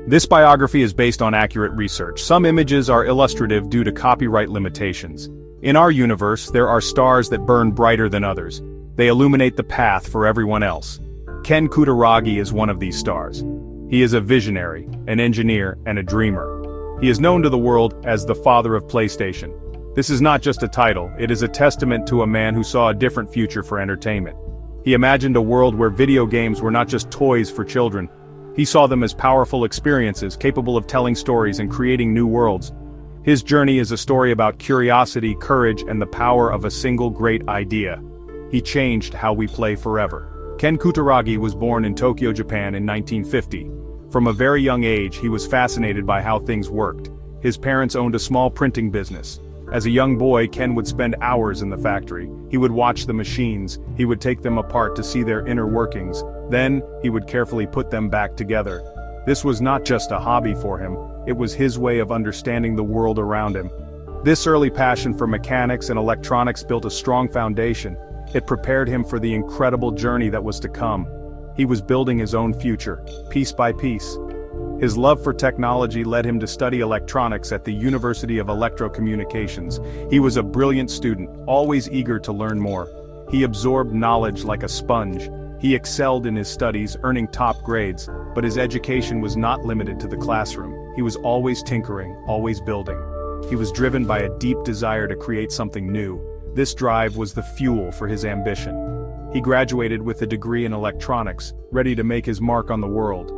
This biography is based on accurate research. Some images are illustrative due to copyright limitations. In our universe, there are stars that burn brighter than others. They illuminate the path for everyone else. Ken Kutaragi is one of these stars. He is a visionary, an engineer, and a dreamer. He is known to the world as the father of PlayStation. This is not just a title, it is a testament to a man who saw a different future for entertainment. He imagined a world where video games were not just toys for children. He saw them as powerful experiences capable of telling stories and creating new worlds. His journey is a story about curiosity, courage, and the power of a single great idea. He changed how we play forever. Ken Kutaragi was born in Tokyo, Japan in 1950. From a very young age, he was fascinated by how things worked. His parents owned a small printing business. As a young boy, Ken would spend hours in the factory. He would watch the machines, he would take them apart to see their inner workings. Then, he would carefully put them back together. This was not just a hobby for him, it was his way of understanding the world around him. This early passion for mechanics and electronics built a strong foundation. It prepared him for the incredible journey that was to come. He was building his own future, piece by piece. His love for technology led him to study electronics at the University of Electrocommunications. He was a brilliant student, always eager to learn more. He absorbed knowledge like a sponge. He excelled in his studies, earning top grades, but his education was not limited to the classroom. He was always tinkering, always building. He was driven by a deep desire to create something new. This drive was the fuel for his ambition. He graduated with a degree in electronics, ready to make his mark on the world.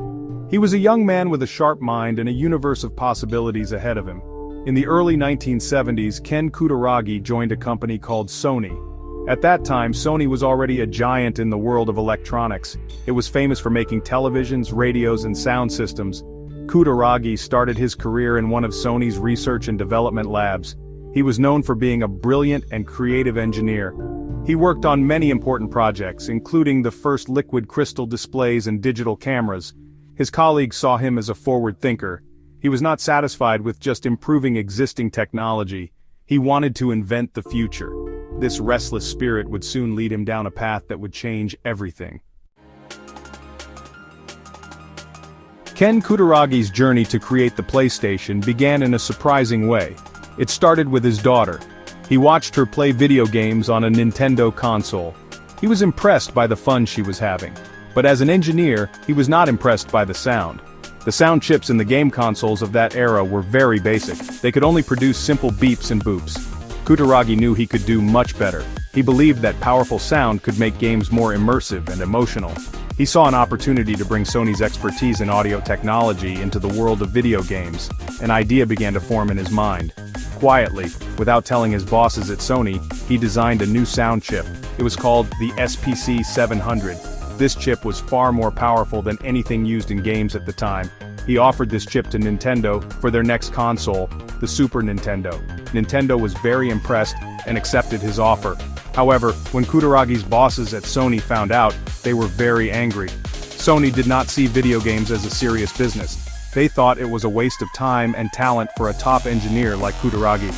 He was a young man with a sharp mind and a universe of possibilities ahead of him. In the early 1970s, Ken Kutaragi joined a company called Sony. At that time, Sony was already a giant in the world of electronics. It was famous for making televisions, radios, and sound systems. Kutaragi started his career in one of Sony's research and development labs. He was known for being a brilliant and creative engineer. He worked on many important projects, including the first liquid crystal displays and digital cameras. His colleagues saw him as a forward thinker. He was not satisfied with just improving existing technology. He wanted to invent the future. This restless spirit would soon lead him down a path that would change everything. Ken Kutaragi's journey to create the PlayStation began in a surprising way. It started with his daughter. He watched her play video games on a Nintendo console. He was impressed by the fun she was having. But as an engineer, he was not impressed by the sound. The sound chips in the game consoles of that era were very basic. They could only produce simple beeps and boops. Kutaragi knew he could do much better. He believed that powerful sound could make games more immersive and emotional. He saw an opportunity to bring Sony's expertise in audio technology into the world of video games. An idea began to form in his mind. Quietly, without telling his bosses at Sony, he designed a new sound chip. It was called the SPC 700. This chip was far more powerful than anything used in games at the time. He offered this chip to Nintendo for their next console, the Super Nintendo. Nintendo was very impressed and accepted his offer. However, when Kutaragi's bosses at Sony found out, they were very angry. Sony did not see video games as a serious business. They thought it was a waste of time and talent for a top engineer like Kutaragi.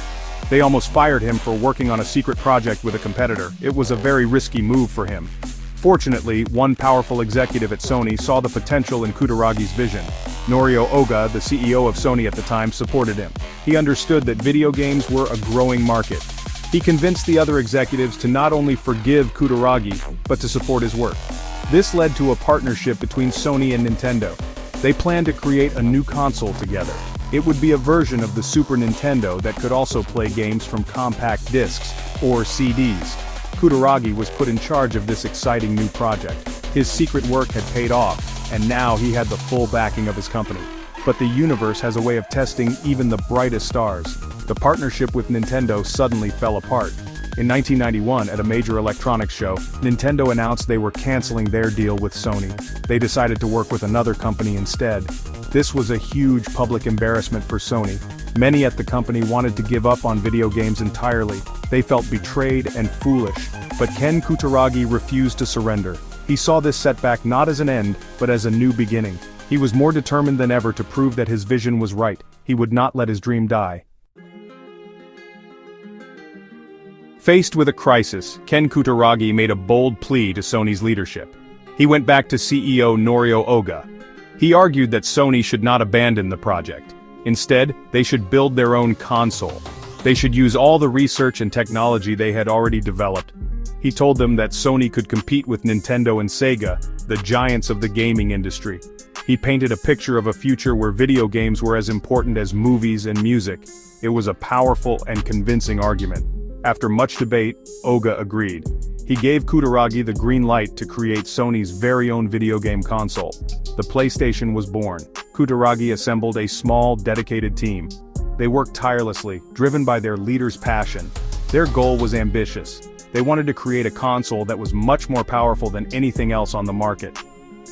They almost fired him for working on a secret project with a competitor. It was a very risky move for him. Fortunately, one powerful executive at Sony saw the potential in Kutaragi's vision. Norio Oga, the CEO of Sony at the time, supported him. He understood that video games were a growing market. He convinced the other executives to not only forgive Kutaragi, but to support his work. This led to a partnership between Sony and Nintendo. They planned to create a new console together. It would be a version of the Super Nintendo that could also play games from compact discs, or CDs. Kutaragi was put in charge of this exciting new project. His secret work had paid off, and now he had the full backing of his company. But the universe has a way of testing even the brightest stars. The partnership with Nintendo suddenly fell apart. In 1991, at a major electronics show, Nintendo announced they were canceling their deal with Sony. They decided to work with another company instead. This was a huge public embarrassment for Sony. Many at the company wanted to give up on video games entirely. They felt betrayed and foolish. But Ken Kutaragi refused to surrender. He saw this setback not as an end, but as a new beginning. He was more determined than ever to prove that his vision was right. He would not let his dream die. Faced with a crisis, Ken Kutaragi made a bold plea to Sony's leadership. He went back to CEO Norio Oga. He argued that Sony should not abandon the project. Instead, they should build their own console. They should use all the research and technology they had already developed. He told them that Sony could compete with Nintendo and Sega, the giants of the gaming industry. He painted a picture of a future where video games were as important as movies and music. It was a powerful and convincing argument. After much debate, Oga agreed. He gave Kutaragi the green light to create Sony's very own video game console. The PlayStation was born. Kutaragi assembled a small, dedicated team. They worked tirelessly, driven by their leader's passion. Their goal was ambitious. They wanted to create a console that was much more powerful than anything else on the market.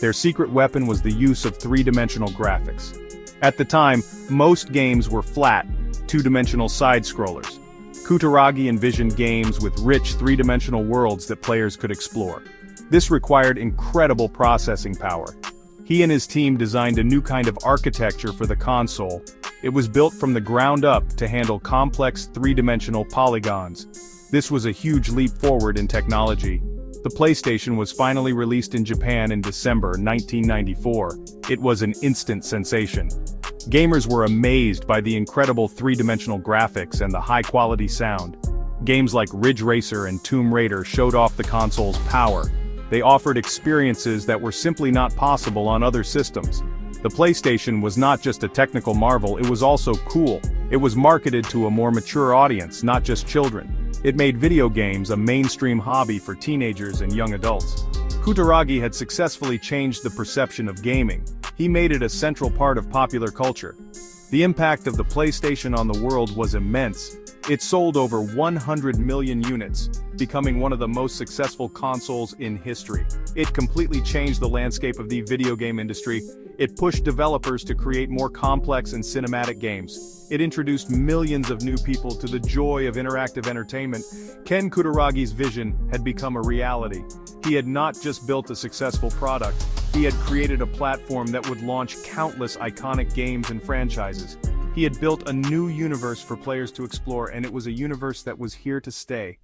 Their secret weapon was the use of three-dimensional graphics. At the time, most games were flat, two-dimensional side-scrollers. Kutaragi envisioned games with rich three-dimensional worlds that players could explore. This required incredible processing power. He and his team designed a new kind of architecture for the console. It was built from the ground up to handle complex three-dimensional polygons. This was a huge leap forward in technology. The PlayStation was finally released in Japan in December 1994. It was an instant sensation. Gamers were amazed by the incredible three-dimensional graphics and the high-quality sound. Games like Ridge Racer and Tomb Raider showed off the console's power. They offered experiences that were simply not possible on other systems. The PlayStation was not just a technical marvel, it was also cool. It was marketed to a more mature audience, not just children. It made video games a mainstream hobby for teenagers and young adults. Kutaragi had successfully changed the perception of gaming. He made it a central part of popular culture. The impact of the PlayStation on the world was immense. It sold over 100 million units, becoming one of the most successful consoles in history. It completely changed the landscape of the video game industry. It pushed developers to create more complex and cinematic games. It introduced millions of new people to the joy of interactive entertainment. Ken Kutaragi's vision had become a reality. He had not just built a successful product, he had created a platform that would launch countless iconic games and franchises. He had built a new universe for players to explore, and it was a universe that was here to stay.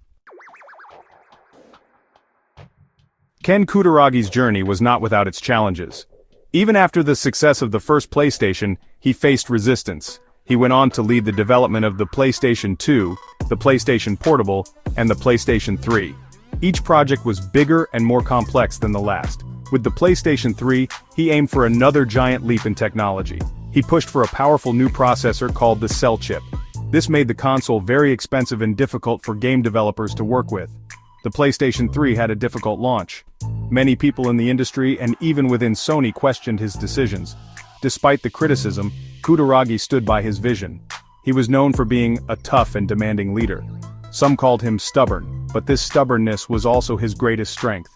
Ken Kutaragi's journey was not without its challenges. Even after the success of the first PlayStation, he faced resistance. He went on to lead the development of the PlayStation 2, the PlayStation Portable, and the PlayStation 3. Each project was bigger and more complex than the last. With the PlayStation 3, he aimed for another giant leap in technology. He pushed for a powerful new processor called the Cell chip. This made the console very expensive and difficult for game developers to work with. The PlayStation 3 had a difficult launch. Many people in the industry and even within Sony questioned his decisions. Despite the criticism, Kutaragi stood by his vision. He was known for being a tough and demanding leader. Some called him stubborn, but this stubbornness was also his greatest strength.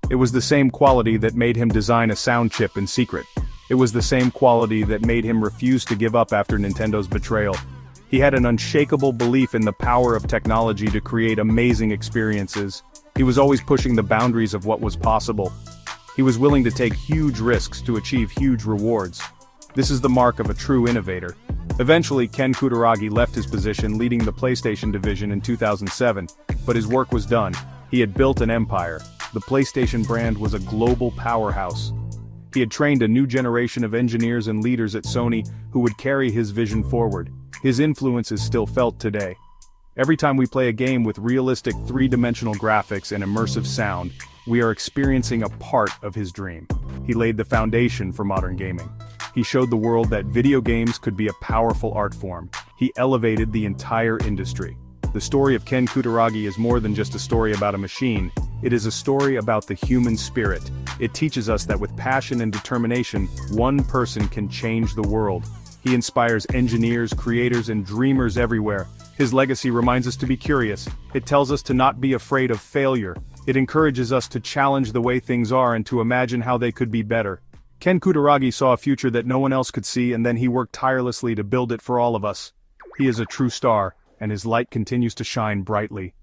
It was the same quality that made him design a sound chip in secret. It was the same quality that made him refuse to give up after Nintendo's betrayal. He had an unshakable belief in the power of technology to create amazing experiences. He was always pushing the boundaries of what was possible. He was willing to take huge risks to achieve huge rewards. This is the mark of a true innovator. Eventually, Ken Kutaragi left his position leading the PlayStation division in 2007, but his work was done. He had built an empire. The PlayStation brand was a global powerhouse. He had trained a new generation of engineers and leaders at Sony who would carry his vision forward. His influence is still felt today. Every time we play a game with realistic three-dimensional graphics and immersive sound, we are experiencing a part of his dream. He laid the foundation for modern gaming. He showed the world that video games could be a powerful art form. He elevated the entire industry. The story of Ken Kutaragi is more than just a story about a machine. It is a story about the human spirit. It teaches us that with passion and determination, one person can change the world. He inspires engineers, creators, and dreamers everywhere. His legacy reminds us to be curious. It tells us to not be afraid of failure. It encourages us to challenge the way things are and to imagine how they could be better. Ken Kutaragi saw a future that no one else could see, and then he worked tirelessly to build it for all of us. He is a true star, and his light continues to shine brightly.